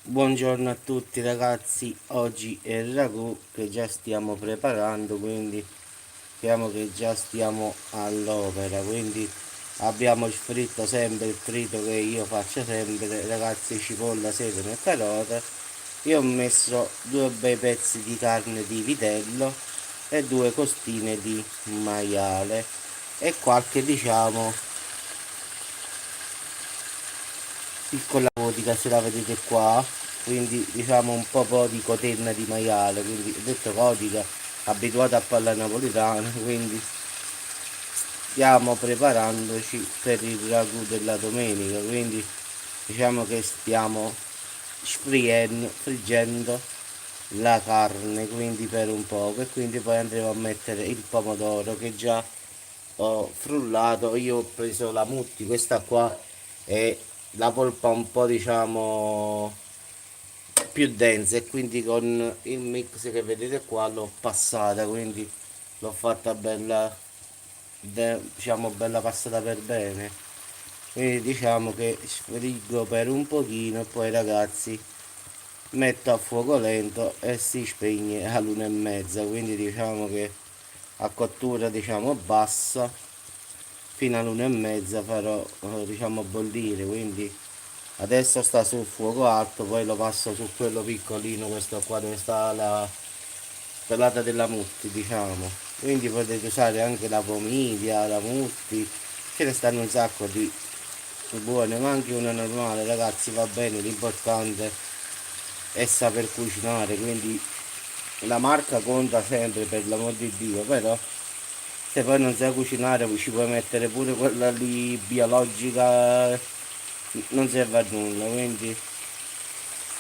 Buongiorno a tutti ragazzi, oggi è il ragù che già stiamo preparando, quindi speriamo che già stiamo all'opera, quindi abbiamo il fritto, sempre il trito che io faccio sempre, ragazzi, cipolla, sedano e carote. Io ho messo due bei pezzi di carne di vitello e due costine di maiale e qualche, diciamo, piccola vodka, se la vedete qua, quindi diciamo un po' di cotenna di maiale, quindi ho detto vodka, abituato a parlare napoletano, quindi stiamo preparandoci per il ragù della domenica, quindi diciamo che stiamo friggendo la carne, quindi per un po', e quindi poi andremo a mettere il pomodoro che già ho frullato. Io ho preso la Mutti, questa qua è la polpa un po', diciamo, più densa, e quindi con il mix che vedete qua l'ho passata, quindi l'ho fatta bella, diciamo bella passata per bene, quindi diciamo che sfriggo per un pochino e poi ragazzi metto a fuoco lento e si spegne all'1 e mezza, quindi diciamo che a cottura, diciamo, bassa fino all'1 e mezza farò, diciamo, bollire, quindi adesso sta sul fuoco alto, poi lo passo su quello piccolino, questo qua dove sta la pelata della Mutti, diciamo. Quindi potete usare anche la pomidia, la Mutti, ce ne stanno un sacco di buone, ma anche una normale, ragazzi, va bene, l'importante è saper cucinare, quindi la marca conta sempre, per l'amor di Dio, però se poi non sai cucinare ci puoi mettere pure quella lì biologica, non serve a nulla, quindi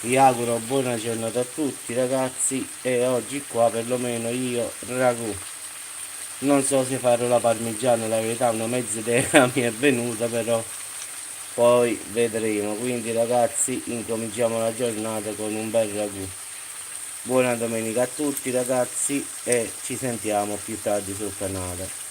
vi auguro buona giornata a tutti ragazzi, e oggi qua perlomeno io ragù, non so se farò la parmigiana, la verità una mezza idea mi è venuta, però poi vedremo. Quindi ragazzi, incominciamo la giornata con un bel ragù. Buona domenica a tutti ragazzi e ci sentiamo più tardi sul canale.